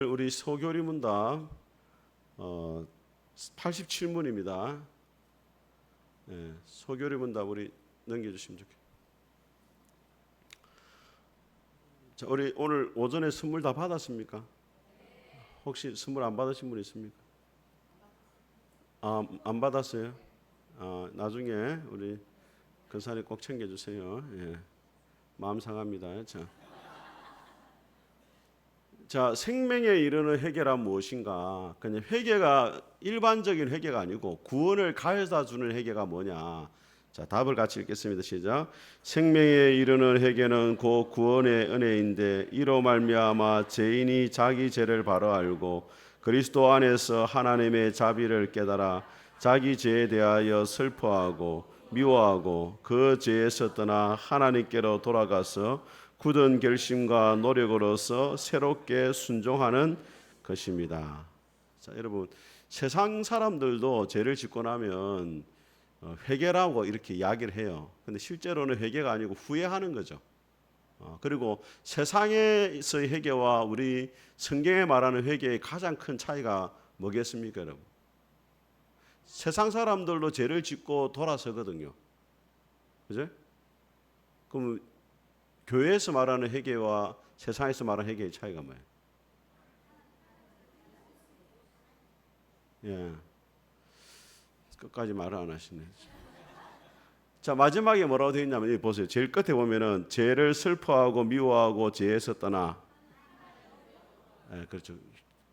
우리 소교리 문답 87문입니다. 소교리 문답 우리 넘겨주시면 좋겠습니다. 자, 우리 오늘 오전에 선물 다 받았습니까? 혹시 선물 안 받으신 분 있습니까? 안 받았어요? 나중에 우리 근사님 꼭 챙겨주세요. 마음 상합니다. 자, 생명에 이르는 회개란 무엇인가? 그냥 회개가 일반적인 회개가 아니고 구원을 가져다 주는 회개가 뭐냐? 자, 답을 같이 읽겠습니다. 시작. 생명에 이르는 회개는 곧 구원의 은혜인데 이로 말미암아 죄인이 자기 죄를 바로 알고 그리스도 안에서 하나님의 자비를 깨달아 자기 죄에 대하여 슬퍼하고 미워하고 그 죄에서 떠나 하나님께로 돌아가서 굳은 결심과 노력으로서 새롭게 순종하는 것입니다. 자, 여러분, 세상 사람들도 죄를 짓고 나면 회개라고 이렇게 이야기를 해요. 근데 실제로는 회개가 아니고 후회하는 거죠. 그리고 세상에서의 회개와 우리 성경에 말하는 회개의 가장 큰 차이가 뭐겠습니까, 여러분? 세상 사람들도 죄를 짓고 돌아서거든요. 그죠? 그럼 교회에서 말하는 회개와 세상에서 말하는 회개의 차이가 뭐예요? 끝까지 말을 안 하시네. 자, 마지막에 뭐라고 되어 있냐면 여기 보세요. 제일 끝에 보면은 죄를 슬퍼하고 미워하고 죄에서 떠나. 그렇죠.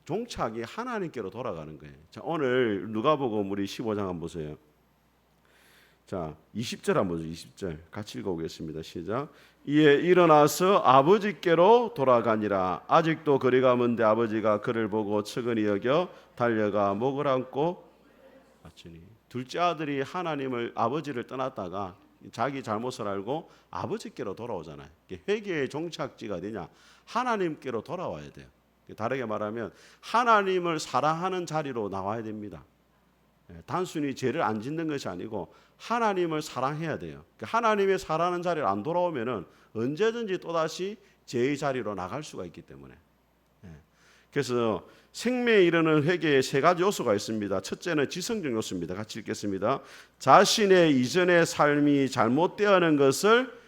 종착이 하나님께로 돌아가는 거예요. 자, 오늘 누가복음 우리 15장 한번 보세요. 자, 20절 한번 보죠. 20절 같이 읽어보겠습니다. 시작. 이에 일어나서 아버지께로 돌아가니라. 아직도 거리 가문데 아버지가 그를 보고 측은히 여겨 달려가 목을 안고 바치니. 둘째 아들이 하나님을 아버지를 떠났다가 자기 잘못을 알고 아버지께로 돌아오잖아요. 회개의 종착지가 어디냐? 하나님께로 돌아와야 돼요. 다르게 말하면 하나님을 사랑하는 자리로 나와야 됩니다. 단순히 죄를 안 짓는 것이 아니고 하나님을 사랑해야 돼요. 하나님의 사랑하는 자리를 안 돌아오면은 언제든지 또다시 죄의 자리로 나갈 수가 있기 때문에. 그래서 생명에 이르는 회개에 세 가지 요소가 있습니다. 첫째는 지성적 요소입니다. 같이 읽겠습니다. 자신의 이전의 삶이 잘못되어는 것을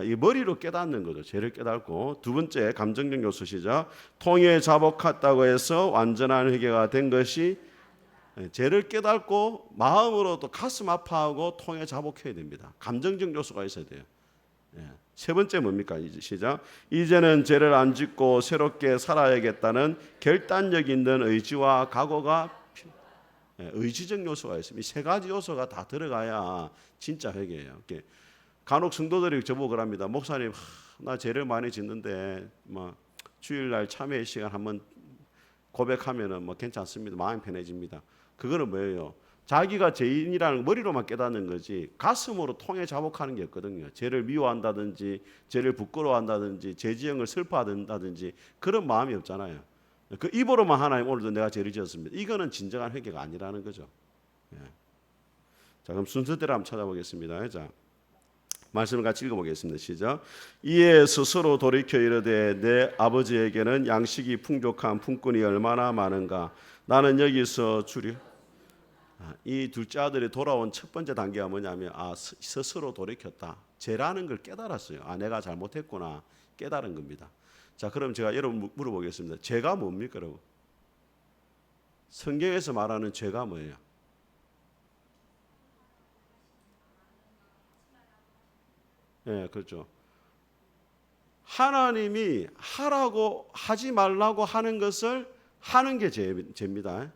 이 머리로 깨닫는 거죠. 죄를 깨닫고. 두 번째 감정적 요소 시작. 통에 자복했다고 해서 완전한 회개가 된 것이 죄를 깨닫고 마음으로 또 가슴 아파하고 통에 자복해야 됩니다. 감정적 요소가 있어야 돼요. 세 번째 뭡니까? 시작. 이제는 죄를 안 짓고 새롭게 살아야겠다는 결단력 있는 의지와 각오가 의지적 요소가 있습니다. 이 세 가지 요소가 다 들어가야 진짜 회개예요. 간혹 성도들이 저보고 그럽니다. 목사님, 나 죄를 많이 짓는데 주일날 참회 시간 한번 고백하면은 괜찮습니다. 마음이 편해집니다. 그거는 뭐예요? 자기가 죄인이라는 머리로만 깨닫는 거지 가슴으로 통해 자복하는 게 없거든요. 죄를 미워한다든지 죄를 부끄러워한다든지 죄 지형을 슬퍼한다든지 그런 마음이 없잖아요. 그 입으로만 하나님 오늘도 내가 죄를 지었습니다. 이거는 진정한 회개가 아니라는 거죠. 자, 그럼 순서대로 한번 찾아보겠습니다. 자, 말씀을 같이 읽어보겠습니다. 시작. 이에 스스로 돌이켜 이르되 내 아버지에게는 양식이 풍족한 품꾼이 얼마나 많은가. 나는 여기서 주려. 이 둘째 아들이 돌아온 첫 번째 단계가 뭐냐면 스스로 돌이켰다. 죄라는 걸 깨달았어요. 내가 잘못했구나. 깨달은 겁니다. 자, 그럼 제가 여러분 물어보겠습니다. 죄가 뭡니까, 여러분? 성경에서 말하는 죄가 뭐예요? 그렇죠. 하나님이 하라고 하지 말라고 하는 것을 하는 게 죄입니다.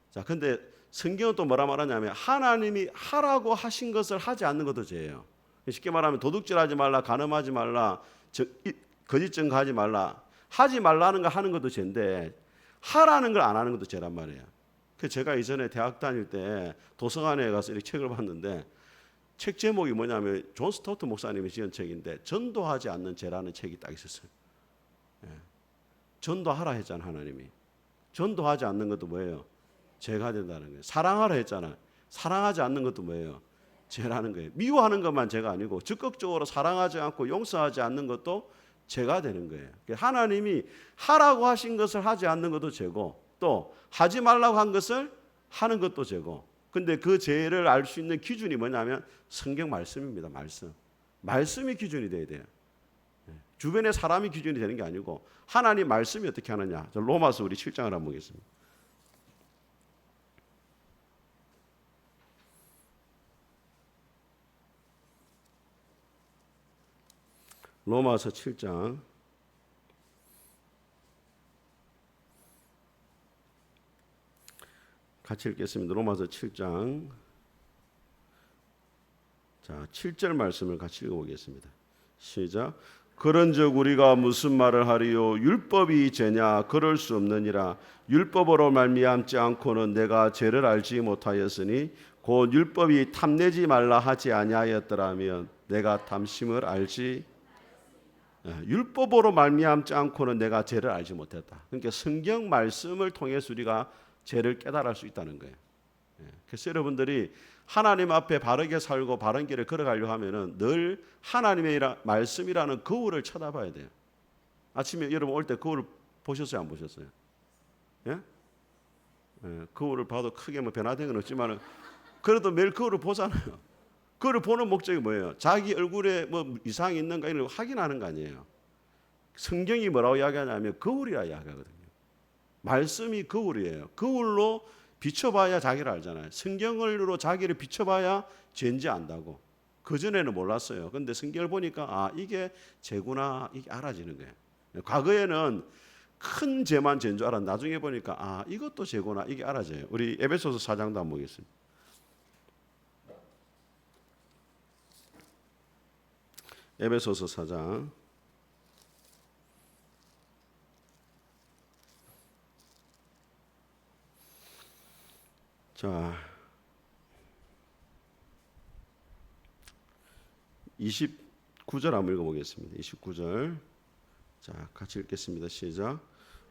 자, 근데 성경은 또 뭐라 말하냐면 하나님이 하라고 하신 것을 하지 않는 것도 죄예요. 쉽게 말하면 도둑질하지 말라, 간음하지 말라, 거짓 증거하지 말라. 하지 말라는 거 하는 것도 죄인데 하라는 걸 안 하는 것도 죄란 말이에요. 그래서 제가 이전에 대학 다닐 때 도서관에 가서 이렇게 책을 봤는데 책 제목이 뭐냐면 존 스토트 목사님이 지은 책인데 전도하지 않는 죄라는 책이 딱 있었어요. 전도하라 했잖아, 하나님이. 전도하지 않는 것도 뭐예요? 죄가 된다는 거예요. 사랑하라 했잖아. 사랑하지 않는 것도 뭐예요? 죄라는 거예요. 미워하는 것만 죄가 아니고 적극적으로 사랑하지 않고 용서하지 않는 것도 죄가 되는 거예요. 하나님이 하라고 하신 것을 하지 않는 것도 죄고 또 하지 말라고 한 것을 하는 것도 죄고. 근데 그 죄를 알 수 있는 기준이 뭐냐면 성경 말씀입니다. 말씀이 기준이 돼야 돼요. 주변의 사람이 기준이 되는 게 아니고 하나님 말씀이 어떻게 하느냐. 로마서 우리 7장을 한번 보겠습니다. 로마서 7장 같이 읽겠습니다. 로마서 7장 자 7절 말씀을 같이 읽어보겠습니다. 시작. 그런즉 우리가 무슨 말을 하리요? 율법이 죄냐? 그럴 수 없느니라. 율법으로 말미암지 않고는 내가 죄를 알지 못하였으니 곧 율법이 탐내지 말라 하지 아니하였더라면 내가 탐심을 알지. 율법으로 말미암지 않고는 내가 죄를 알지 못했다. 그러니까 성경 말씀을 통해서 우리가 죄를 깨달을 수 있다는 거예요. 그래서 여러분들이 하나님 앞에 바르게 살고 바른 길을 걸어가려고 하면은 늘 하나님의 말씀이라는 거울을 쳐다봐야 돼요. 아침에 여러분 올 때 거울 보셨어요? 안 보셨어요? 예? 거울을 봐도 크게 뭐 변화된 건 없지만은 그래도 매일 거울을 보잖아요. 그걸 보는 목적이 뭐예요? 자기 얼굴에 뭐 이상이 있는가 이런 걸 확인하는 거 아니에요. 성경이 뭐라고 이야기하냐면 거울이라 이야기하거든요. 말씀이 거울이에요. 거울로 비춰봐야 자기를 알잖아요. 성경으로 자기를 비춰봐야 죄인지 안다고. 그전에는 몰랐어요. 근데 성경을 보니까 아 이게 죄구나 이게 알아지는 거예요. 과거에는 큰 죄만 죄인 줄 알았는데 나중에 보니까 아 이것도 죄구나 이게 알아져요. 우리 에베소서 4장도 한번 보겠습니다. 에베소서 4장 자 29절 한번 읽어보겠습니다. 29절 자 같이 읽겠습니다. 시작.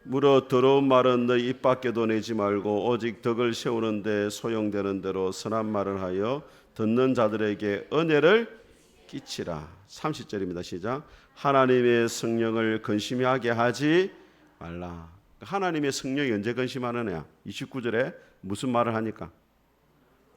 무릇 더러운 말은 너희 입 밖에도 내지 말고 오직 덕을 세우는데 소용되는 대로 선한 말을 하여 듣는 자들에게 은혜를 끼치라. 30절입니다. 시작. 하나님의 성령을 근심하게 하지 말라. 하나님의 성령이 언제 근심하느냐? 29절에 무슨 말을 하니까?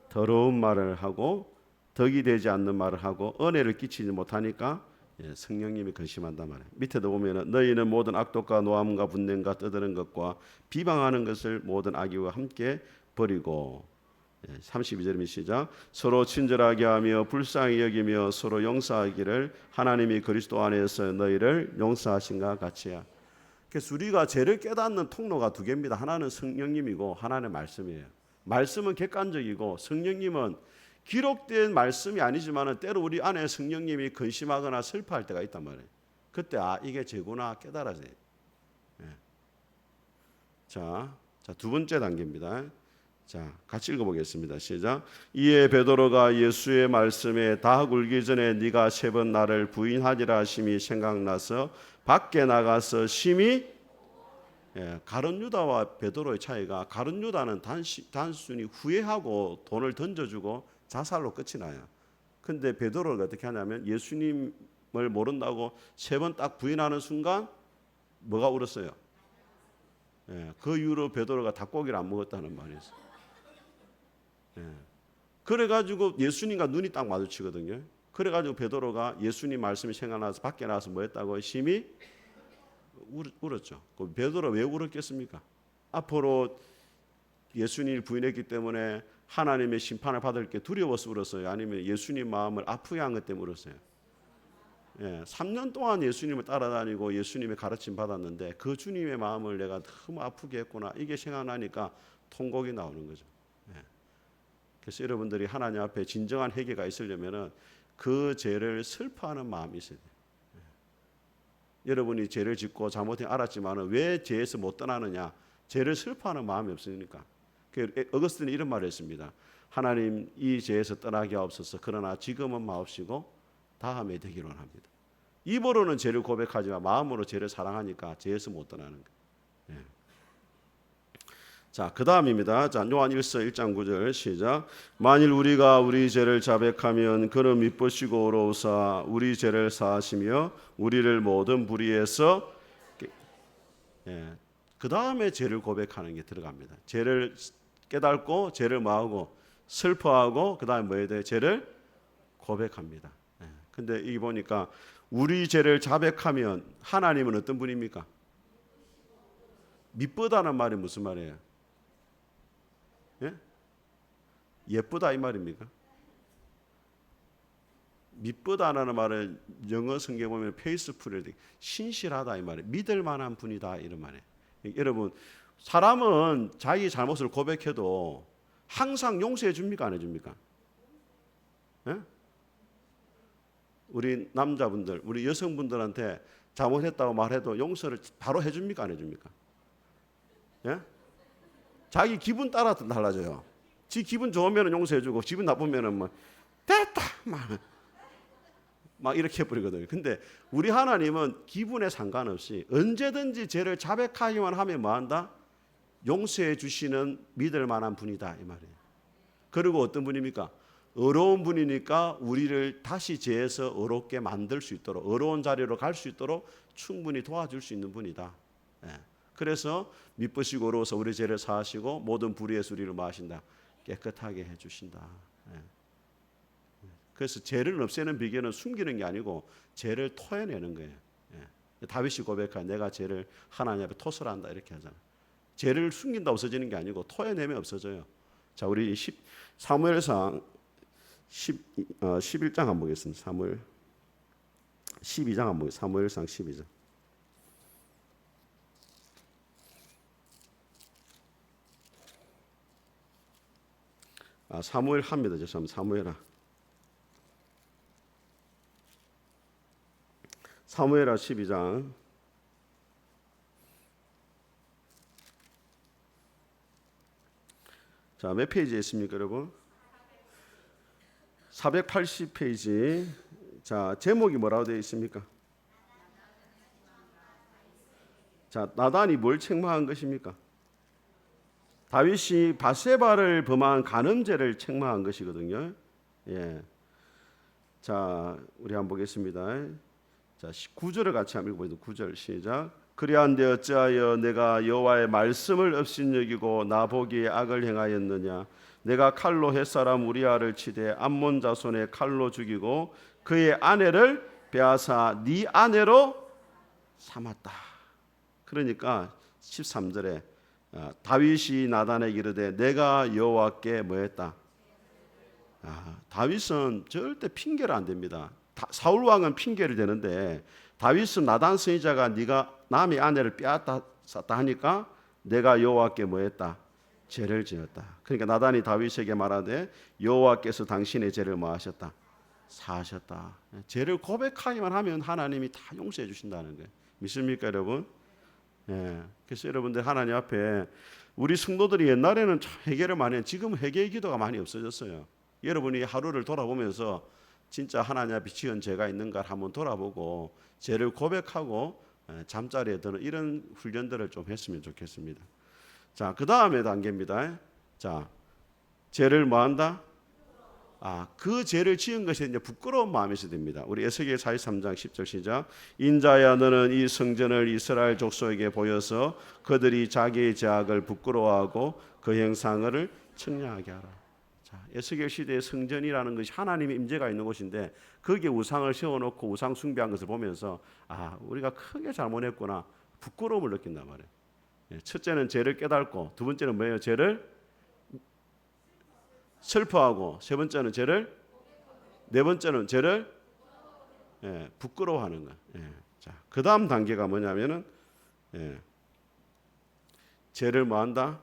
더러운 말을 하고 덕이 되지 않는 말을 하고 은혜를 끼치지 못하니까 성령님이 근심한단 말이에요. 밑에도 보면은 너희는 모든 악독과 노함과 분냄과 떠드는 것과 비방하는 것을 모든 악의와 함께 버리고 32절입니다. 시작. 서로 친절하게 하며 불쌍히 여기며 서로 용서하기를 하나님이 그리스도 안에서 너희를 용서하신가 같이야. 그래서 우리가 죄를 깨닫는 통로가 두 개입니다. 하나는 성령님이고 하나는 말씀이에요. 말씀은 객관적이고 성령님은 기록된 말씀이 아니지만 때로 우리 안에 성령님이 근심하거나 슬퍼할 때가 있단 말이에요. 그때 아 이게 죄구나 깨달아져요. 자, 두 번째 단계입니다. 자, 같이 읽어보겠습니다. 시작. 이에 베드로가 예수의 말씀에 다 굴기 전에 네가 3번 나를 부인하리라 하심이 생각나서 밖에 나가서 심히 가룟 유다와 베드로의 차이가 가룟 유다는 단순히 후회하고 돈을 던져주고 자살로 끝이 나요. 근데 베드로가 어떻게 하냐면 예수님을 모른다고 3번 딱 부인하는 순간 뭐가 울었어요? 그 이후로 베드로가 닭고기를 안 먹었다는 말이 있어요. 그래가지고 예수님과 눈이 딱 마주치거든요. 그래가지고 베드로가 예수님 말씀이 생각나서 밖에 나와서 뭐 했다고? 심히 울었죠. 베드로 왜 울었겠습니까? 앞으로 예수님을 부인했기 때문에 하나님의 심판을 받을 게 두려워서 울었어요? 아니면 예수님 마음을 아프게 한 것 때문에 울었어요? 3년 동안 예수님을 따라다니고 예수님의 가르침 받았는데 그 주님의 마음을 내가 너무 아프게 했구나 이게 생각나니까 통곡이 나오는 거죠. 그래서 여러분들이 하나님 앞에 진정한 회개가 있으려면은 그 죄를 슬퍼하는 마음이 있어야 돼요. 여러분이 죄를 짓고 잘못해 알았지만은 왜 죄에서 못 떠나느냐? 죄를 슬퍼하는 마음이 없으니까. 어거스틴이 이런 말을 했습니다. 하나님 이 죄에서 떠나게 하옵소서. 그러나 지금은 마옵시고 다음에 되기로 합니다. 입으로는 죄를 고백하지만 마음으로 죄를 사랑하니까 죄에서 못 떠나는 거예요. 자, 그 다음입니다. 자, 요한 1서 1장 9절 시작. 만일 우리가 우리 죄를 자백하면 그는 미쁘시고 의로우사 우리 죄를 사하시며 우리를 모든 불의에서 그 다음에 죄를 고백하는 게 들어갑니다. 죄를 깨닫고 죄를 마하고 슬퍼하고 그 다음에 뭐 해야 돼요? 죄를 고백합니다. 근데 이 보니까 우리 죄를 자백하면 하나님은 어떤 분입니까? 미쁘다는 말이 무슨 말이에요? 예? 예쁘다 이 말입니까? 미쁘다는 말은 영어 성경 보면 페이스풀 신실하다 이 말이에요. 믿을 만한 분이다 이런 말이에요. 여러분 사람은 자기 잘못을 고백해도 항상 용서해 줍니까 안 해줍니까? 예? 우리 남자분들, 우리 여성분들한테 잘못했다고 말해도 용서를 바로 해줍니까 안 해줍니까? 예? 자기 기분 따라 달라져요. 지 기분 좋으면 용서해주고 기분 나쁘면 뭐 됐다 막 이렇게 해버리거든요. 근데 우리 하나님은 기분에 상관없이 언제든지 죄를 자백하기만 하면 뭐한다? 용서해 주시는 믿을 만한 분이다 이 말이에요. 그리고 어떤 분입니까? 의로운 분이니까 우리를 다시 죄에서 의롭게 만들 수 있도록 의로운 자리로 갈 수 있도록 충분히 도와줄 수 있는 분이다. 그래서 미쁘시고 의로워서 우리 죄를 사하시고 모든 불의에서 우리를 마신다. 깨끗하게 해주신다. 그래서 죄를 없애는 비결은 숨기는 게 아니고 죄를 토해내는 거예요. 다윗이 고백한 내가 죄를 하나님 앞에 토설한다 이렇게 하잖아요. 죄를 숨긴다 없어지는 게 아니고 토해내면 없어져요. 자, 우리 사무엘상 11장 한번 보겠습니다. 사무엘 12장 한번 보겠습니다. 사무엘상 12장. 사무엘 합니다. 죄송합니다. 사무엘하 12장 자, 몇 페이지에 있습니까, 여러분? 480페이지. 자, 제목이 뭐라고 되어 있습니까? 자, 나단이 뭘 책망한 것입니까? 다윗이 바세바를 범한 간음죄를 책망한 것이거든요. 예. 자, 우리 한번 보겠습니다. 자, 9절을 같이 한번 읽어보겠습니다. 9절 시작. 그리한데 어찌하여 내가 여호와의 말씀을 업신여기고 나보기에 악을 행하였느냐? 내가 칼로 햇사람 우리아를 치되 암몬 자손의 칼로 죽이고 그의 아내를 빼앗아 네 아내로 삼았다. 그러니까 13절에 다윗이 나단에게 이르되 내가 여호와께 뭐했다? 다윗은 절대 핑계를 안 댑니다. 사울 왕은 핑계를 대는데 다윗은 나단 선지자가 네가 남의 아내를 빼앗았다 하니까 내가 여호와께 뭐했다? 죄를 지었다. 그러니까 나단이 다윗에게 말하되 여호와께서 당신의 죄를 뭐하셨다? 사하셨다. 죄를 고백하기만 하면 하나님이 다 용서해 주신다는 거예요. 믿습니까 여러분? 예. 그래서 여러분들 하나님 앞에 우리 성도들이 옛날에는 회개를 많이 했는데 지금 회개의 기도가 많이 없어졌어요. 여러분이 하루를 돌아보면서 진짜 하나님 앞에 지은 죄가 있는가를 한번 돌아보고 죄를 고백하고 잠자리에 드는 이런 훈련들을 좀 했으면 좋겠습니다. 자, 그 다음에 단계입니다. 자, 죄를 뭐한다? 그 죄를 지은 것이 이제 부끄러운 마음이 있어야 됩니다. 우리 에스겔 43장 10절 시작. 인자야 너는 이 성전을 이스라엘 족속에게 보여서 그들이 자기의 죄악을 부끄러워하고 그 형상을 청량하게 하라. 자, 에스겔 시대의 성전이라는 것이 하나님의 임재가 있는 곳인데 거기에 우상을 세워놓고 우상 숭배한 것을 보면서 우리가 크게 잘못했구나 부끄러움을 느낀단 말이에요. 첫째는 죄를 깨닫고 두 번째는 뭐예요? 죄를 슬퍼하고 세 번째는 죄를 네 번째는 죄를 부끄러워하는 거. 자, 그 다음 단계가 뭐냐면은 죄를 뭐한다?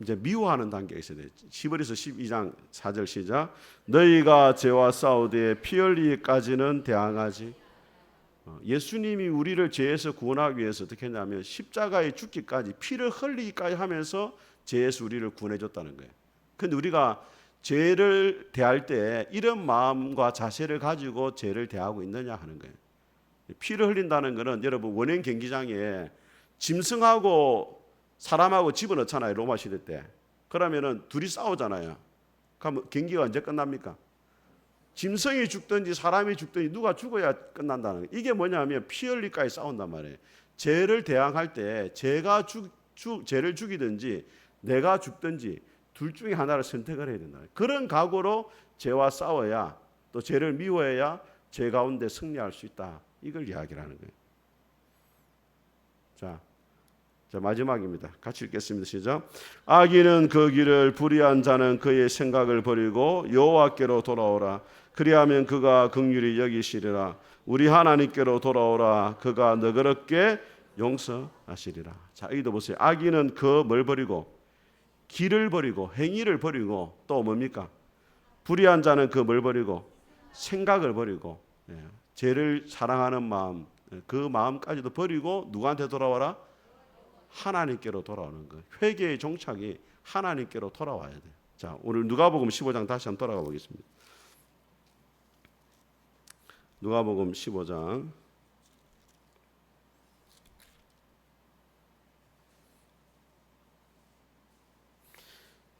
이제 미워하는 단계가 있어야 돼요. 히브리서 12장 4절 시작. 너희가 죄와 싸우되 피 흘리기까지는 대항하지. 예수님이 우리를 죄에서 구원하기 위해서 어떻게 했냐면 십자가에 죽기까지 피를 흘리기까지 하면서 죄에서 우리를 구원해줬다는 거예요. 그런데 우리가 죄를 대할 때 이런 마음과 자세를 가지고 죄를 대하고 있느냐 하는 거예요. 피를 흘린다는 것은 여러분 원형 경기장에 짐승하고 사람하고 집어넣잖아요. 로마 시대 때. 그러면은 둘이 싸우잖아요. 그럼 경기가 언제 끝납니까? 짐승이 죽든지 사람이 죽든지 누가 죽어야 끝난다는 거예요. 이게 뭐냐면 피 흘리까지 싸운단 말이에요. 죄를 대항할 때 죄를 죽이든지 내가 죽든지 둘 중에 하나를 선택을 해야 된다. 그런 각오로 죄와 싸워야, 또 죄를 미워해야 죄 가운데 승리할 수 있다. 이걸 이야기를 하는 거예요. 자, 마지막입니다. 같이 읽겠습니다. 시작. 악인은 그 길을, 불의한 자는 그의 생각을 버리고 여호와께로 돌아오라. 그리하면 그가 긍휼히 여기시리라. 우리 하나님께로 돌아오라. 그가 너그럽게 용서하시리라. 자, 여기도 보세요. 악인은 그 뭘 버리고, 길을 버리고, 행위를 버리고, 또 뭡니까? 불의한 자는 그 뭘 버리고, 생각을 버리고, 죄를 사랑하는 마음, 그 마음까지도 버리고 누구한테 돌아와라? 하나님께로 돌아오는 거예요. 회개의 종착이 하나님께로 돌아와야 돼요. 자, 오늘 누가복음 15장 다시 한번 돌아가 보겠습니다. 누가복음 15장.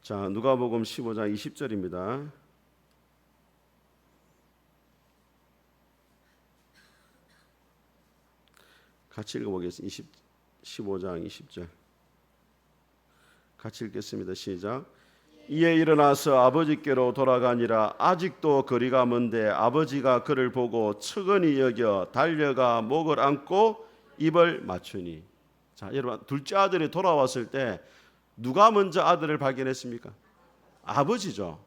자, 누가복음 15장 20절입니다. 같이 읽어보겠습니다. 15장 20절 같이 읽겠습니다. 시작. 이에 일어나서 아버지께로 돌아가니라. 아직도 거리가 먼데 아버지가 그를 보고 측은히 여겨 달려가 목을 안고 입을 맞추니. 자, 여러분, 둘째 아들이 돌아왔을 때 누가 먼저 아들을 발견했습니까? 아버지죠.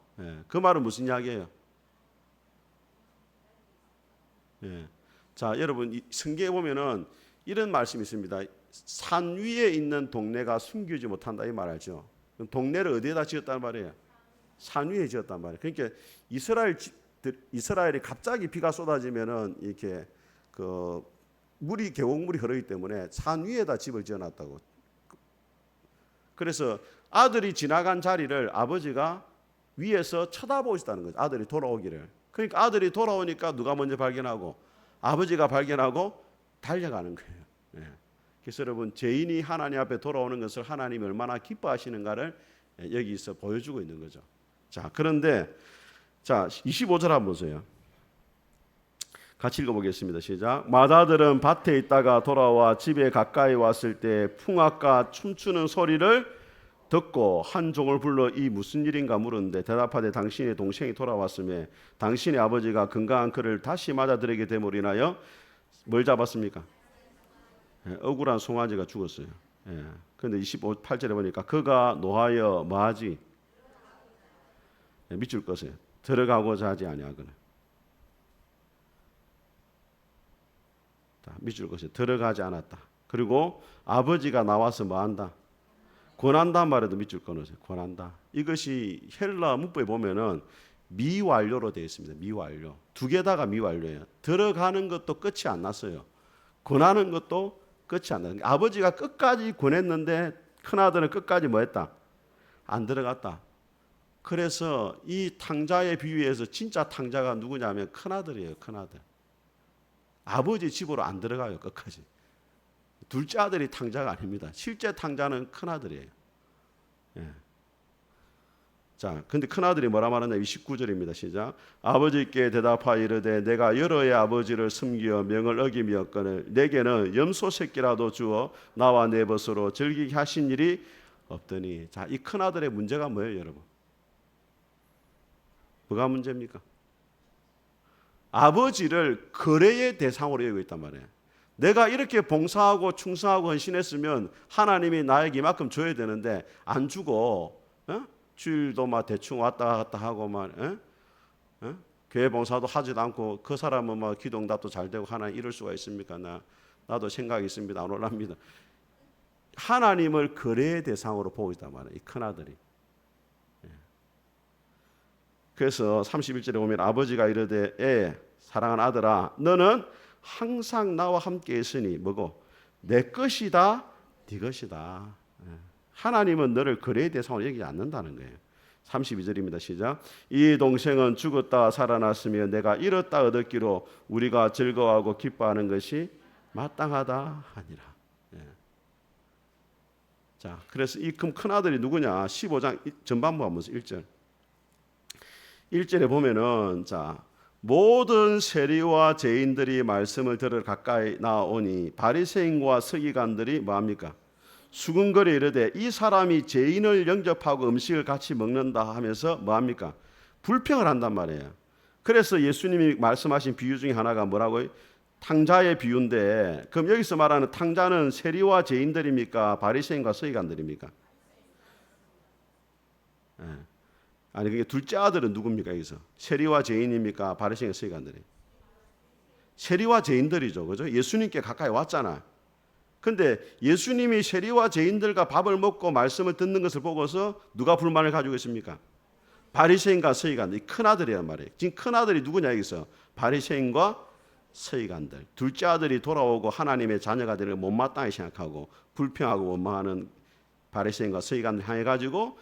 그 말은 무슨 이야기예요? 자, 여러분, 성경에 보면은 이런 말씀이 있습니다. 산 위에 있는 동네가 숨기지 못한다, 이 말 알죠? 동네를 어디에다 지었단 말이에요? 산 위에 지었단 말이에요. 그러니까 이스라엘이 갑자기 비가 쏟아지면은 이렇게 그 계곡물이 흐르기 때문에 산 위에다 집을 지어놨다고. 그래서 아들이 지나간 자리를 아버지가 위에서 쳐다보고 있다는 거죠. 아들이 돌아오기를. 그러니까 아들이 돌아오니까 누가 먼저 발견하고, 아버지가 발견하고 달려가는 거예요. 그래서 여러분, 죄인이 하나님 앞에 돌아오는 것을 하나님이 얼마나 기뻐하시는가를 여기서 보여주고 있는 거죠. 자, 그런데 자, 25절 한번 보세요. 같이 읽어보겠습니다. 시작. 마다들은 밭에 있다가 돌아와 집에 가까이 왔을 때 풍악과 춤추는 소리를 듣고 한 종을 불러 이 무슨 일인가 물었는데 대답하되 당신의 동생이 돌아왔으며 당신의 아버지가 건강한 그를 다시 맞아들이게 됨으로 인하여 뭘 잡았습니까? 억울한 송아지가 죽었어요. 그런데 28절에 보니까 그가 노하여 뭐하지? 밑줄 것을 들어가고자 하지 아니하거늘. 밑줄 것을 들어가지 않았다. 그리고 아버지가 나와서 뭐한다? 권한다 말해도 밑줄 끊으세요. 권한다. 이것이 헬라 문법에 보면은 미완료로 되어 있습니다. 미완료. 두 개다가 미완료예요. 들어가는 것도 끝이 안 났어요. 권하는 것도 끝이 안 났어요. 아버지가 끝까지 권했는데 큰아들은 끝까지 뭐 했다? 안 들어갔다. 그래서 이 탕자의 비유에서 진짜 탕자가 누구냐면 큰아들이에요. 큰아들. 아버지 집으로 안 들어가요. 끝까지. 둘째 아들이 탕자가 아닙니다. 실제 탕자는 큰아들이에요. 자, 근데 큰아들이 뭐라 말하냐? 29절입니다. 시작. 아버지께 대답하여 이르되 내가 여러의 아버지를 숨기어 명을 어기미었거늘 내게는 염소 새끼라도 주어 나와 내 벗으로 즐기게 하신 일이 없더니. 자, 이 큰아들의 문제가 뭐예요, 여러분? 뭐가 문제입니까? 아버지를 거래의 대상으로 여기고 있단 말이에요. 내가 이렇게 봉사하고 충성하고 헌신했으면 하나님이 나에게 이만큼 줘야 되는데 안 주고, 주일도 막 대충 왔다 갔다 하고 막, 교회 봉사도 하지도 않고 그 사람은 막 기도응답도 잘 되고 하나님 이럴 수가 있습니까? 나도 생각이 있습니다. 안 올랍니다. 하나님을 거래의 대상으로 보고 있단 말이에요. 이 큰아들이. 그래서 31절에 보면 아버지가 이르되 사랑하는 아들아 너는 항상 나와 함께 있으니 뭐고 내 것이다 네 것이다. 하나님은 너를 거래의 대상으로 여기지 않는다는 거예요. 32절입니다. 시작. 이 동생은 죽었다 살아났으며 내가 잃었다 얻었기로 우리가 즐거워하고 기뻐하는 것이 마땅하다 하니라. 자, 그래서 이 큰 아들이 누구냐? 15장 전반부 한번 보세요. 1절. 1절에 보면은 자, 모든 세리와 죄인들이 말씀을 들으러 가까이 나오니 바리새인과 서기관들이 뭐합니까? 수군거려 이르되 이 사람이 죄인을 영접하고 음식을 같이 먹는다 하면서 뭐합니까? 불평을 한단 말이에요. 그래서 예수님이 말씀하신 비유 중에 하나가 뭐라고요? 탕자의 비유인데, 그럼 여기서 말하는 탕자는 세리와 죄인들입니까? 바리새인과 서기관들입니까? 예. 아니, 그게 둘째 아들은 누굽니까? 여기서 세리와 죄인입니까? 바리새인과 서기관들이? 세리와 죄인들이죠, 그죠? 예수님께 가까이 왔잖아. 근데 예수님이 세리와 죄인들과 밥을 먹고 말씀을 듣는 것을 보고서 누가 불만을 가지고 있습니까? 바리새인과 서기관들, 큰 아들이란 말이에요. 지금 큰 아들이 누구냐 여기서? 바리새인과 서기관들. 둘째 아들이 돌아오고 하나님의 자녀가 되는 걸 못마땅히 생각하고 불평하고 원망하는 바리새인과 서기관들 향해 가지고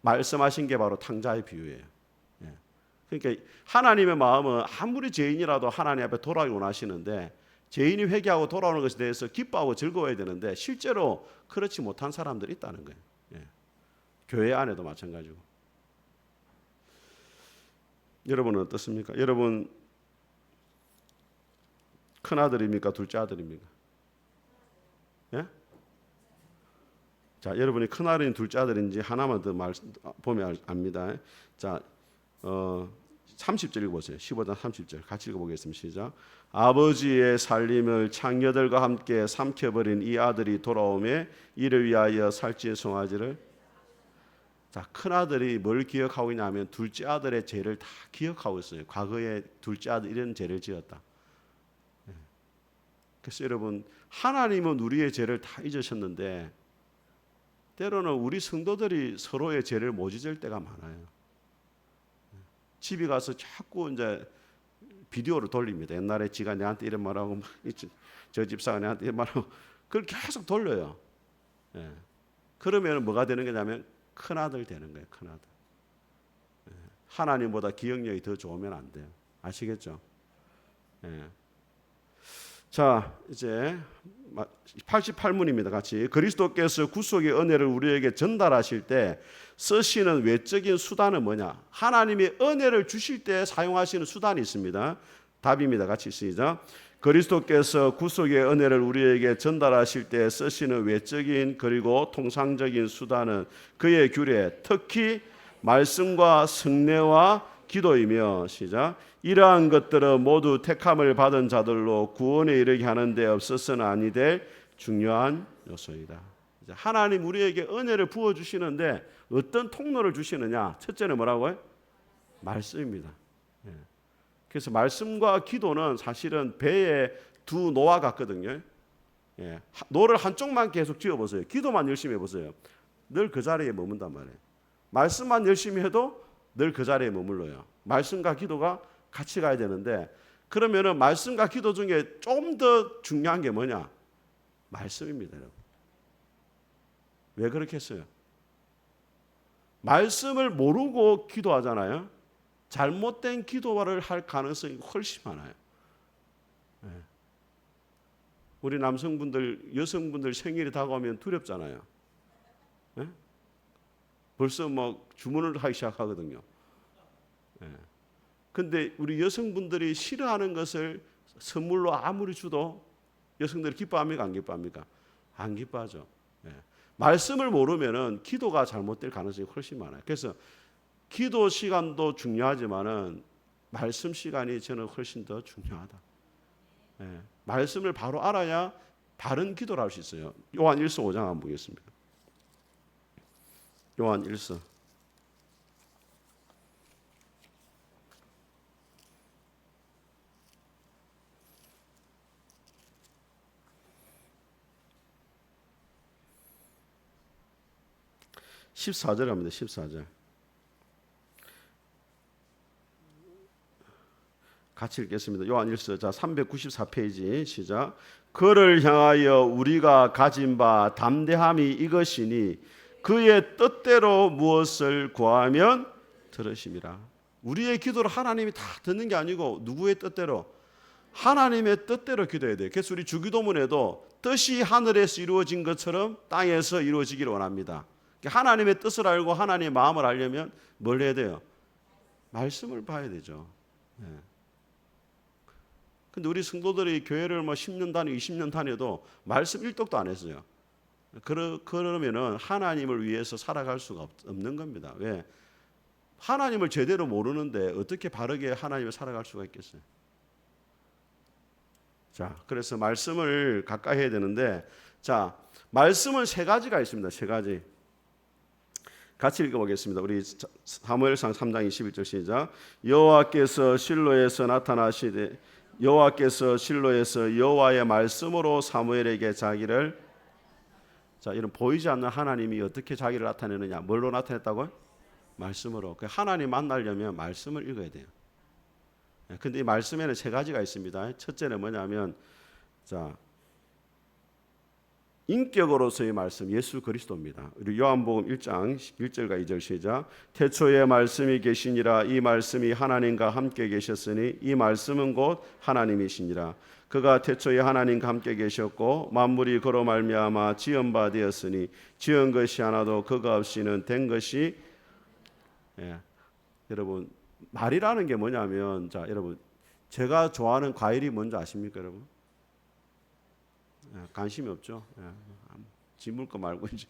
말씀하신 게 바로 탕자의 비유예요. 그러니까 하나님의 마음은 아무리 죄인이라도 하나님 앞에 돌아오기 원하시는데, 죄인이 회개하고 돌아오는 것에 대해서 기뻐하고 즐거워야 되는데 실제로 그렇지 못한 사람들이 있다는 거예요. 교회 안에도 마찬가지고. 여러분은 어떻습니까? 여러분 큰 아들입니까? 둘째 아들입니까? 예? 자, 여러분이 큰 아들인지 둘째 아들인지 하나만 더 보면 압니다. 자, 30절 읽어보세요. 15장 30절 같이 읽어보겠습니다. 시작. 아버지의 살림을 창녀들과 함께 삼켜버린 이 아들이 돌아오매 이를 위하여 살찌의 송아지를. 자, 큰 아들이 뭘 기억하고 있냐면 둘째 아들의 죄를 다 기억하고 있어요. 과거에 둘째 아들 이런 죄를 지었다. 그래서 여러분, 하나님은 우리의 죄를 다 잊으셨는데 때로는 우리 성도들이 서로의 죄를 못 잊을 때가 많아요. 집에 가서 자꾸 이제 비디오를 돌립니다. 옛날에 지가 내한테 이런 말하고 저 집사가 내한테 이런 말하고 그걸 계속 돌려요. 그러면 뭐가 되는 거냐면 큰 아들 되는 거예요. 큰 아들. 하나님보다 기억력이 더 좋으면 안 돼요. 아시겠죠? 자, 이제 88문입니다. 같이. 그리스도께서 구속의 은혜를 우리에게 전달하실 때 쓰시는 외적인 수단은 뭐냐? 하나님이 은혜를 주실 때 사용하시는 수단이 있습니다. 답입니다. 같이 시작. 그리스도께서 구속의 은혜를 우리에게 전달하실 때 쓰시는 외적인 그리고 통상적인 수단은 그의 규례, 특히 말씀과 성례와 기도이며, 시작. 이러한 것들은 모두 택함을 받은 자들로 구원에 이르게 하는 데 없어서는 아니 될 중요한 요소이다. 하나님 우리에게 은혜를 부어주시는데 어떤 통로를 주시느냐? 첫째는 뭐라고요? 말씀입니다. 그래서 말씀과 기도는 사실은 배에 두 노와 같거든요. 노를 한쪽만 계속 쥐어보세요. 기도만 열심히 해보세요. 늘 그 자리에 머문단 말이에요. 말씀만 열심히 해도 늘 그 자리에 머물러요. 말씀과 기도가 같이 가야 되는데, 그러면은 말씀과 기도 중에 좀 더 중요한 게 뭐냐? 말씀입니다, 여러분. 왜 그렇게 했어요? 말씀을 모르고 기도하잖아요. 잘못된 기도를 할 가능성이 훨씬 많아요. 우리 남성분들, 여성분들 생일이 다가오면 두렵잖아요. 벌써 뭐 주문을 하기 시작하거든요. 근데 우리 여성분들이 싫어하는 것을 선물로 아무리 줘도 여성들이 기뻐합니까? 안 기뻐합니까? 안 기뻐하죠. 말씀을 모르면은 기도가 잘못될 가능성이 훨씬 많아요. 그래서 기도 시간도 중요하지만은 말씀 시간이 저는 훨씬 더 중요하다. 말씀을 바로 알아야 바른 기도를 할 수 있어요. 요한 1서 5장 한번 보겠습니다. 요한 1서 14절 합니다. 14절. 같이 읽겠습니다. 요한 1서 자 394페이지 시작. 그를 향하여 우리가 가진 바 담대함이 이것이니 그의 뜻대로 무엇을 구하면 들으심이라. 우리의 기도를 하나님이 다 듣는 게 아니고 누구의 뜻대로? 하나님의 뜻대로 기도해야 돼요. 그래서 우리 주기도문에도 뜻이 하늘에서 이루어진 것처럼 땅에서 이루어지기를 원합니다. 하나님의 뜻을 알고 하나님의 마음을 알려면 뭘 해야 돼요? 말씀을 봐야 되죠. 예. 근데 우리 성도들이 교회를 뭐 10년 다니고 20년 다녀도 말씀 1독도 안 했어요. 그러면은 하나님을 위해서 살아갈 수가 없는 겁니다. 왜? 하나님을 제대로 모르는데 어떻게 바르게 하나님을 살아갈 수가 있겠어요? 자, 그래서 말씀을 가까이 해야 되는데, 자, 말씀은 세 가지가 있습니다. 세 가지. 같이 읽어보겠습니다. 우리 사무엘상 3장 21절 시작. 여호와께서 실로에서 나타나시되 여호와께서 실로에서 여호와의 말씀으로 사무엘에게 자기를, 자, 이런 보이지 않는 하나님이 어떻게 자기를 나타내느냐? 뭘로 나타냈다고요? 말씀으로. 하나님 만나려면 말씀을 읽어야 돼요. 근데 이 말씀에는 세 가지가 있습니다. 첫째는 뭐냐면, 자, 인격으로서의 말씀, 예수 그리스도입니다. 우리 요한복음 1장 1절과 2절 시작. 태초에 말씀이 계시니라. 이 말씀이 하나님과 함께 계셨으니 이 말씀은 곧 하나님이시니라. 그가 태초에 하나님과 함께 계셨고 만물이 그로 말미암아 지은 바 되었으니 지은 것이 하나도 그가 없이는 된 것이. 예. 여러분, 말이라는 게 뭐냐면, 자, 여러분, 제가 좋아하는 과일이 뭔지 아십니까, 여러분? 예, 관심이 없죠. 예, 지물 거 말고 이제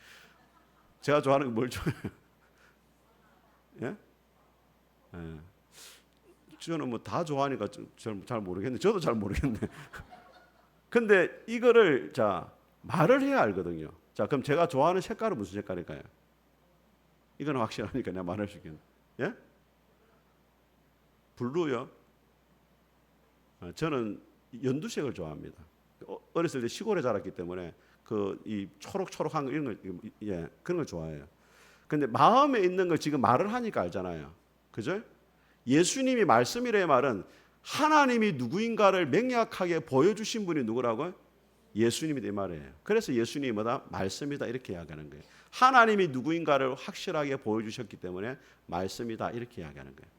제가 좋아하는 게 뭘 좋아해요? 예? 예. 저는 뭐 다 좋아하니까 잘 모르겠는데, 저도 잘 모르겠네. 근데 이거를, 자, 말을 해야 알거든요. 자, 그럼 제가 좋아하는 색깔은 무슨 색깔일까요? 이건 확실하니까 내가 말할 수 있겠네. 예? 블루요? 저는 연두색을 좋아합니다. 어렸을 때 시골에 자랐기 때문에 그 이 초록초록한 거 이런 걸, 예, 그런 걸 좋아해요. 근데 마음에 있는 걸 지금 말을 하니까 알잖아요. 그죠? 예수님이 말씀이라의 말은 하나님이 누구인가를 명확하게 보여주신 분이 누구라고요? 예수님이 이 말이에요. 그래서 예수님이 뭐다? 말씀이다 이렇게 이야기하는 거예요. 하나님이 누구인가를 확실하게 보여주셨기 때문에 말씀이다 이렇게 이야기하는 거예요.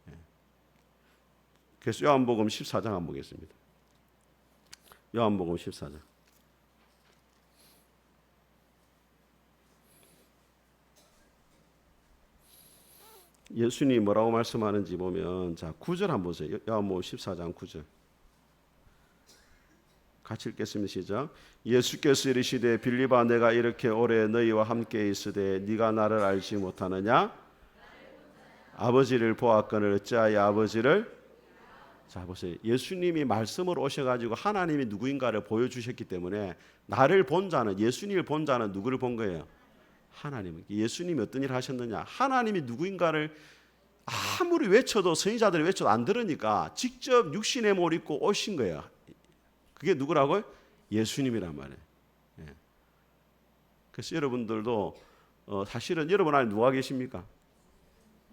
예. 그래서 요한복음 14장 한번 보겠습니다. 요한복음 14장. 예수님이 뭐라고 말씀하는지 보면, 자, 9절 한번 보세요. 요한복음 14장 9절. 같이 읽겠습니다. 시작. 예수께서 이르시되 빌립아 내가 이렇게 오래 너희와 함께 있으되 네가 나를 알지 못하느냐? 아버지를 보았거늘 어찌하여 아버지를. 자, 보세요. 예수님이 말씀으로 오셔가지고 하나님이 누구인가를 보여주셨기 때문에 나를 본 자는, 예수님을 본 자는 누구를 본 거예요? 하나님. 예수님이 어떤 일을 하셨느냐? 하나님이 누구인가를 아무리 외쳐도, 선지자들이 외쳐도 안 들으니까 직접 육신의 몸을 입고 오신 거예요. 그게 누구라고요? 예수님이란 말이에요. 예. 그래서 여러분들도 사실은 여러분 안에 누가 계십니까?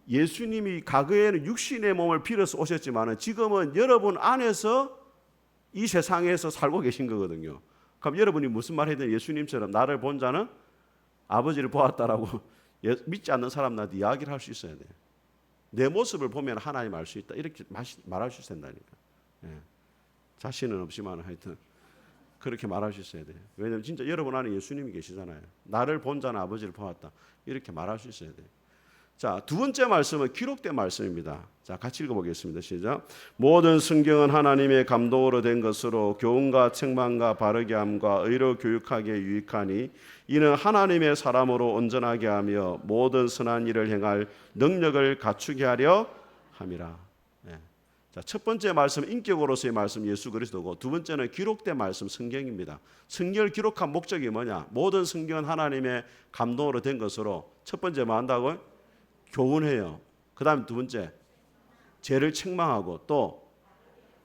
예수님이 과거에는 육신의 몸을 빌어서 오셨지만 지금은 여러분 안에서 이 세상에서 살고 계신 거거든요. 그럼 여러분이 무슨 말 해야 돼요? 예수님처럼 나를 본 자는 아버지를 보았다라고 믿지 않는 사람들한테 이야기를 할 수 있어야 돼요. 내 모습을 보면 하나님 알 수 있다 이렇게 말할 수 있어야 된다니까. 예. 자신은 없지만 하여튼 그렇게 말할 수 있어야 돼요. 왜냐하면 진짜 여러분 안에 예수님이 계시잖아요. 나를 본 자는 아버지를 보았다 이렇게 말할 수 있어야 돼요. 자, 두 번째 말씀은 기록된 말씀입니다. 자, 같이 읽어보겠습니다. 시작. 모든 성경은 하나님의 감동으로 된 것으로 교훈과 책망과 바르게 함과 의로 교육하기에 유익하니 이는 하나님의 사람으로 온전하게 하며 모든 선한 일을 행할 능력을 갖추게 하려 함이라. 네. 자, 첫 번째 말씀 인격으로서의 말씀 예수 그리스도고, 두 번째는 기록된 말씀 성경입니다. 성경을 기록한 목적이 뭐냐? 모든 성경은 하나님의 감동으로 된 것으로, 첫 번째 뭐 한다고요? 교훈해요. 그 다음 두 번째 죄를 책망하고 또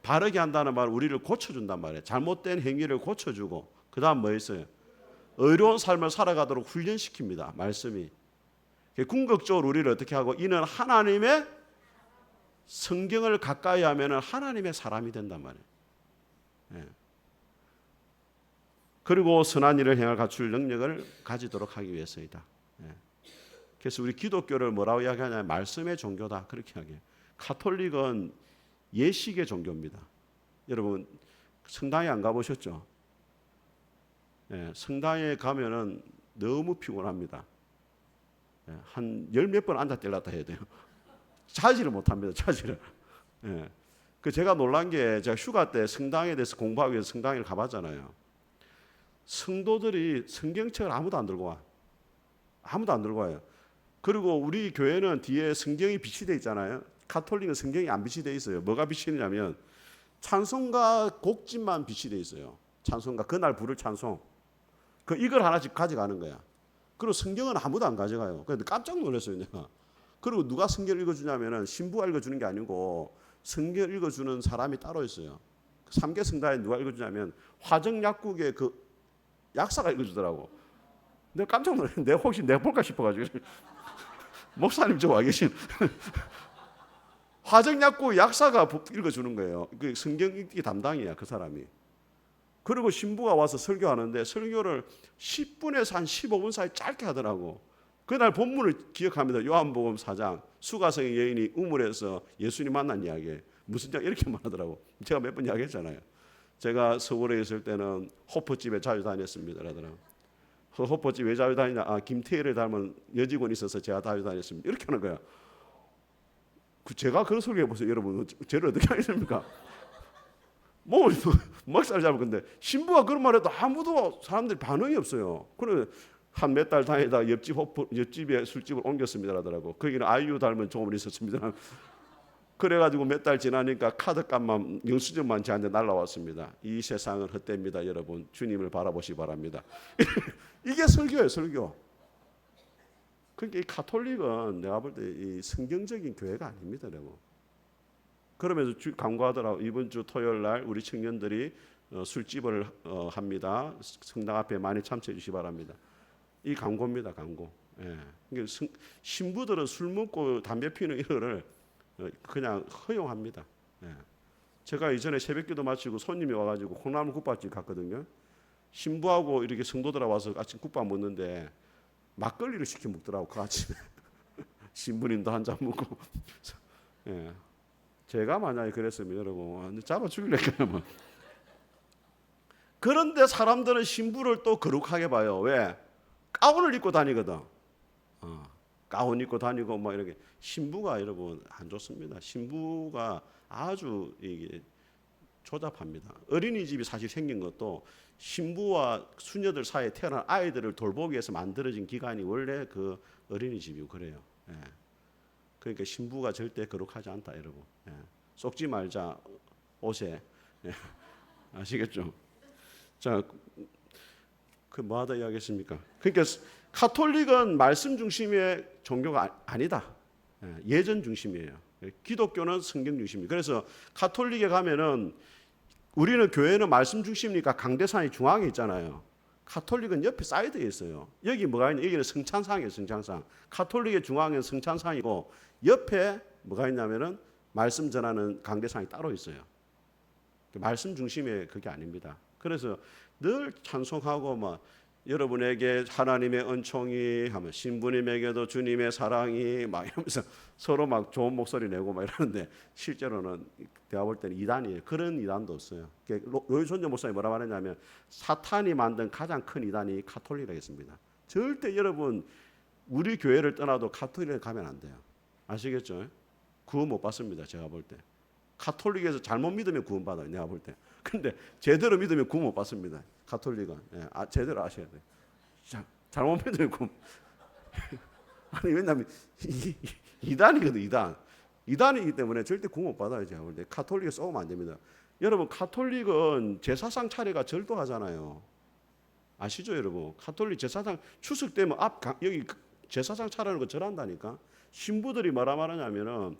바르게 한다는 말은 우리를 고쳐준단 말이에요. 잘못된 행위를 고쳐주고, 그 다음 뭐 있어요? 의로운 삶을 살아가도록 훈련시킵니다. 말씀이. 궁극적으로 우리를 어떻게 하고, 이는 하나님의 성경을 가까이 하면 하나님의 사람이 된단 말이에요. 예. 그리고 선한 일을 행할 갖출 능력을 가지도록 하기 위해서이다. 예. 그래서 우리 기독교를 뭐라고 이야기하냐면 말씀의 종교다 그렇게 이야기해요. 가톨릭은 예식의 종교입니다. 여러분 성당에 안 가보셨죠? 예, 성당에 가면은 너무 피곤합니다. 예, 한 열 몇 번 앉아 떼려다 해야 돼요. 자지를 못합니다. 자지를. 예. 그 제가 놀란 게 제가 휴가 때 성당에 대해서 공부하기 위해서 성당에 가봤잖아요. 성도들이 성경책을 아무도 안 들고 와. 아무도 안 들고 와요. 그리고 우리 교회는 뒤에 성경이 빛이 돼 있잖아요. 가톨릭은 성경이 안 빛이 돼 있어요. 뭐가 빛이냐면 찬송가 곡집만 빛이 돼 있어요. 찬송가 그날 부를 찬송. 이걸 하나씩 가져가는 거야. 그리고 성경은 아무도 안 가져가요. 그런데 깜짝 놀랐어요, 내가. 그리고 누가 성경을 읽어주냐면은 신부가 읽어주는 게 아니고 성경을 읽어주는 사람이 따로 있어요. 3개 성당에 누가 읽어주냐면 화정약국의 그 약사가 읽어주더라고. 내가 깜짝 놀랐는데 내가 혹시 내가 볼까 싶어가지고 목사님 저 와 계신 화정약국 약사가 읽어주는 거예요. 그 성경 읽기 담당이야 그 사람이. 그리고 신부가 와서 설교하는데 설교를 10분에서 한 15분 사이 짧게 하더라고. 그날 본문을 기억합니다. 요한복음 4장 수가성의 여인이 우물에서 예수님 만난 이야기. 무슨 장 이렇게만 하더라고. 제가 몇 번 이야기했잖아요. 제가 서울에 있을 때는 호퍼집에 자주 다녔습니다. 그러더라고. 호퍼집 왜 자주 다니냐? 김태희를 닮은 여직원이 있어서 제가 자주 다녔습니다. 이렇게 하는 거야. 제가 그런 소리 해보세요. 여러분 죄를 어떻게 하겠습니까? 먹살 잡을 건데 신부가 그런 말해도 아무도 사람들이 반응이 없어요. 그래 한 몇 달 다니다 옆집에 술집을 옮겼습니다 하더라고. 거기는 아이유 닮은 종업원이 있었습니다. 그래가지고 몇 달 지나니까 카드값만 영수증만 저한테 날라왔습니다. 이 세상은 헛됩니다, 여러분. 주님을 바라보시 바랍니다. 이게 설교예요, 설교. 그러니까 이 가톨릭은 내가 볼 때 이 성경적인 교회가 아닙니다, 여러분. 그러면서 강구하더라고. 이번 주 토요일 날 우리 청년들이 술집을 합니다. 성당 앞에 많이 참석해 주시 바랍니다. 이 광고입니다, 광고. 예. 그러니까 신부들은 술 먹고 담배 피는 이거를 그냥 허용합니다. 예. 제가 이전에 새벽기도 마치고 손님이 와가지고 콩나물 국밥집 갔거든요. 신부하고 이렇게 성도들 와서 아침 국밥 먹는데 막걸리를 시켜 먹더라고 그 아침에. 신부님도 한 잔 먹고. 예. 제가 만약에 그랬으면 여러분 잡아 죽일래까요 뭐. 그런데 사람들은 신부를 또 거룩하게 봐요. 왜? 가운을 입고 다니거든. 가운 입고 다니고 뭐 이렇게. 신부가 여러분 안 좋습니다. 신부가 아주 이게 조잡합니다. 어린이집이 사실 생긴 것도 신부와 수녀들 사이에 태어난 아이들을 돌보기 위해서 만들어진 기관이 원래 그 어린이집이고 그래요. 예. 그러니까 신부가 절대 거룩하지 않다 여러분. 예. 속지 말자 옷에. 예. 아시겠죠? 자, 그 뭐하다 이야기했습니까? 그러니까 가톨릭은 말씀 중심의 종교가 아니다. 예전 중심이에요. 기독교는 성경 중심이에요. 그래서 가톨릭에 가면은 우리는 교회는 말씀 중심이니까 강대상이 중앙에 있잖아요. 가톨릭은 옆에 사이드에 있어요. 여기 뭐가 있냐? 여기는 성찬상이에요. 성찬상. 가톨릭의 중앙에는 성찬상이고 옆에 뭐가 있냐면은 말씀 전하는 강대상이 따로 있어요. 말씀 중심의 그게 아닙니다. 그래서 늘 찬송하고 뭐 여러분에게 하나님의 은총이 하면 신부님에게도 주님의 사랑이 막 이러면서 서로 막 좋은 목소리 내고 막 이러는데 실제로는 내가 볼 때는 이단이에요. 그런 이단도 없어요. 로이손조 목사님이 뭐라고 하느냐면 사탄이 만든 가장 큰 이단이 가톨릭이라겠습니다. 절대 여러분 우리 교회를 떠나도 가톨릭에 가면 안 돼요. 아시겠죠? 구원 못 받습니다. 제가 볼 때. 가톨릭에서 잘못 믿으면 구원 받아요. 내가 볼 때. 근데 제대로 믿으면 구원 못 받습니다. 가톨릭은. 예, 제대로 아셔야 돼요. 잘못 믿으면 구원. 아니 왜냐하면 이단이거든 이단. 이단이기 때문에 절대 구원 못 받아요. 제가 볼 때. 가톨릭에 쏘면 안 됩니다. 여러분 가톨릭은 제사상 차례가 절도하잖아요. 아시죠 여러분? 가톨릭 제사상 추석 때면 여기 제사상 차례하는 거 절한다니까. 신부들이 뭐라 말하냐면은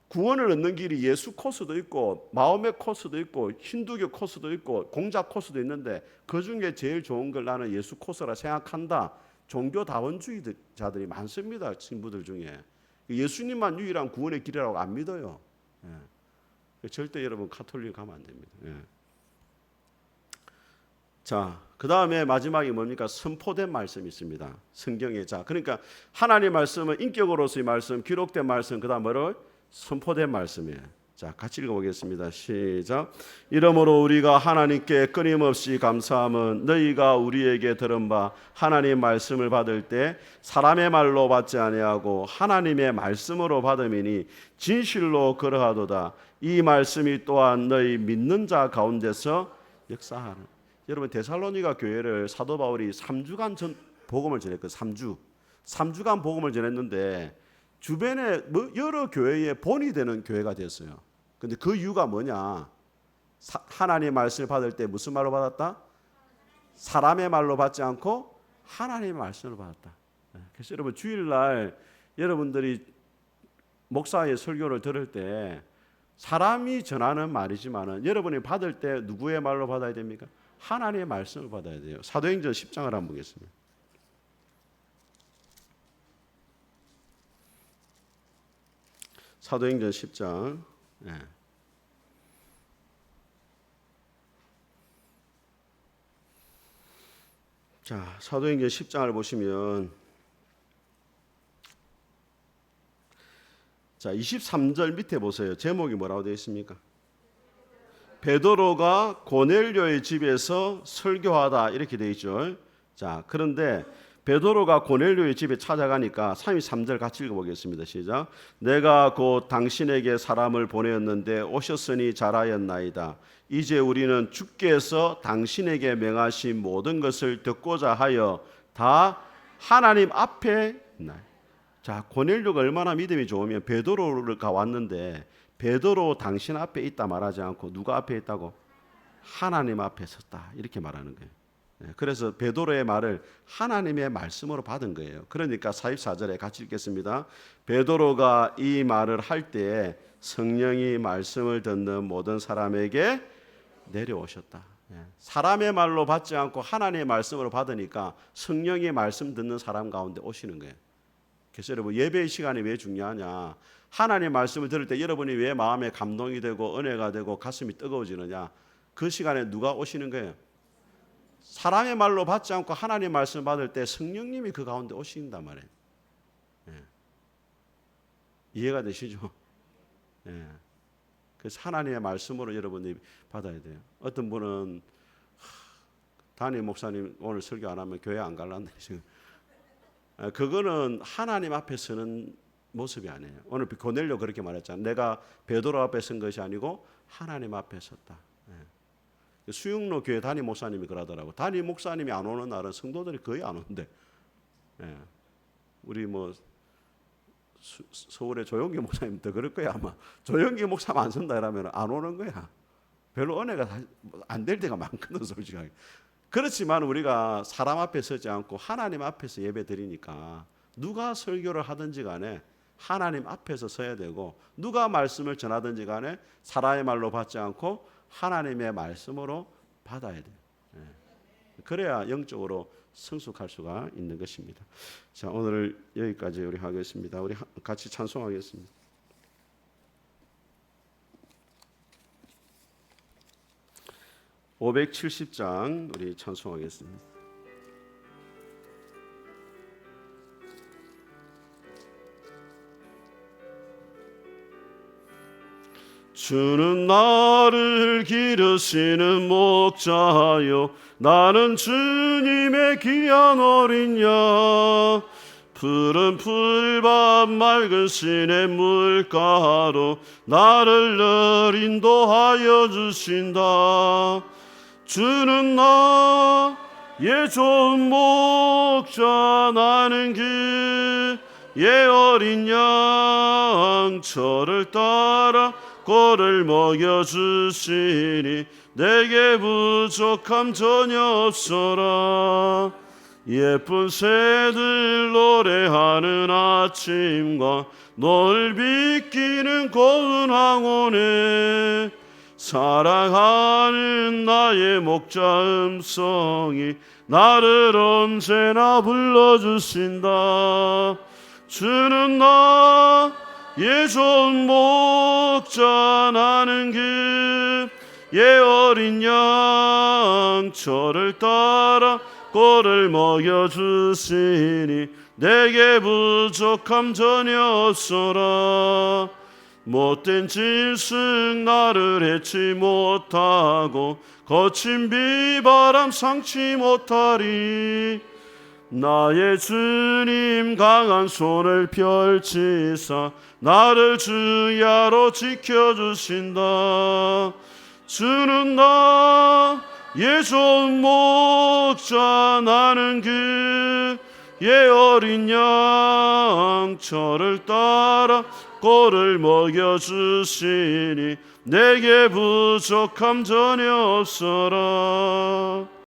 구원을 얻는 길이 예수 코스도 있고 마호메 코스도 있고 힌두교 코스도 있고 공자 코스도 있는데 그중에 제일 좋은 걸 나는 예수 코스라 생각한다. 종교다원주의자들이 많습니다. 신부들 중에. 예수님만 유일한 구원의 길이라고 안 믿어요. 예. 절대 여러분 가톨릭 가면 안 됩니다. 예. 자, 그 다음에 마지막이 뭡니까? 선포된 말씀이 있습니다. 성경에. 자, 그러니까 하나님의 말씀은 인격으로서의 말씀, 기록된 말씀, 그 다음 뭐를? 선포된 말씀이에요. 자, 같이 읽어보겠습니다. 시작. 이러므로 우리가 하나님께 끊임없이 감사함은 너희가 우리에게 들은 바 하나님 말씀을 받을 때 사람의 말로 받지 아니하고 하나님의 말씀으로 받음이니 진실로 그러하도다. 이 말씀이 또한 너희 믿는 자 가운데서 역사하는. 여러분, 데살로니가 교회를 사도 바울이 3주간 전 복음을 전했거든요. 3주간 복음을 전했는데 주변에 여러 교회의 본이 되는 교회가 됐어요. 근데 그 이유가 뭐냐? 하나님의 말씀을 받을 때 무슨 말로 받았다? 사람의 말로 받지 않고 하나님의 말씀으로 받았다. 그래서 여러분, 주일날 여러분들이 목사의 설교를 들을 때 사람이 전하는 말이지만은 여러분이 받을 때 누구의 말로 받아야 됩니까? 하나님의 말씀을 받아야 돼요. 사도행전 10장을 한번 보겠습니다. 사도행전 10장. 네. 자, 사도행전 10장을 보시면 자, 23절 밑에 보세요. 제목이 뭐라고 되어 있습니까? 베드로가 고넬료의 집에서 설교하다 이렇게 되어 있죠. 자, 그런데 베드로가 고넬료의 집에 찾아가니까 33절 같이 읽어보겠습니다. 시작. 내가 곧 당신에게 사람을 보내었는데 오셨으니 잘하였나이다. 이제 우리는 주께서 당신에게 명하신 모든 것을 듣고자 하여 다 하나님 앞에 있나이다. 자, 고넬료가 얼마나 믿음이 좋으면 베드로가 왔는데 베드로 당신 앞에 있다 말하지 않고 누가 앞에 있다고? 하나님 앞에 섰다 이렇게 말하는 거예요. 그래서 베드로의 말을 하나님의 말씀으로 받은 거예요. 그러니까 44절에 같이 읽겠습니다. 베드로가 이 말을 할 때 성령이 말씀을 듣는 모든 사람에게 내려오셨다. 사람의 말로 받지 않고 하나님의 말씀으로 받으니까 성령이 말씀 듣는 사람 가운데 오시는 거예요. 그래서 여러분, 예배의 시간이 왜 중요하냐? 하나님의 말씀을 들을 때 여러분이 왜 마음에 감동이 되고 은혜가 되고 가슴이 뜨거워지느냐? 그 시간에 누가 오시는 거예요? 사람의 말로 받지 않고 하나님의 말씀을 받을 때 성령님이 그 가운데 오신단 말이에요. 이해가 되시죠? 그래서 하나님의 말씀으로 여러분이 받아야 돼요. 어떤 분은 담임 목사님 오늘 설교 안 하면 교회 안 갈란다. 그거는 하나님 앞에 서는 모습이 아니에요. 오늘 고넬료 그렇게 말했잖아요. 내가 베드로 앞에 선 것이 아니고 하나님 앞에 섰다. 수영로 교회 담임 목사님이 그러더라고. 담임 목사님이 안 오는 날은 성도들이 거의 안 오는데, 우리 뭐 서울의 조영기 목사님도 그럴 거야 아마. 조영기 목사만 안 선다 이러면 안 오는 거야. 별로 은혜가 안 될 때가 많거든 솔직하게. 그렇지만 우리가 사람 앞에 서지 않고 하나님 앞에서 예배 드리니까 누가 설교를 하든지 간에 하나님 앞에서 서야 되고 누가 말씀을 전하든지 간에 사람의 말로 받지 않고 하나님의 말씀으로 받아야 돼요. 그래야 영적으로 성숙할 수가 있는 것입니다. 자, 오늘 여기까지 우리 하겠습니다. 우리 같이 찬송하겠습니다. (570장) 우리 찬송하겠습니다. 주는 나를 기르시는 목자요 나는 주님의 귀한 어린 양 푸른 풀밭 맑은 시냇 물가로 나를 늘 인도하여 주신다. 주는 나의 좋은 목자 나는 그의 어린 양 저를 따라 꼴을 먹여주시니 내게 부족함 전혀 없어라. 예쁜 새들 노래하는 아침과 널 비키는 고운 황혼에 사랑하는 나의 목자 음성이 나를 언제나 불러주신다. 주는 나의 좋은 목자 나는 그의 어린 양 저를 따라 꼴을 먹여주시니 내게 부족함 전혀 없어라. 못된 짐승 나를 해치 못하고 거친 비바람 상치 못하리. 나의 주님 강한 손을 펼치사 나를 주야로 지켜주신다. 주는 나의 좋은 목자, 나는 그의 어린 양 저를 따라 꼴을 먹여주시니 내게 부족함 전혀 없어라.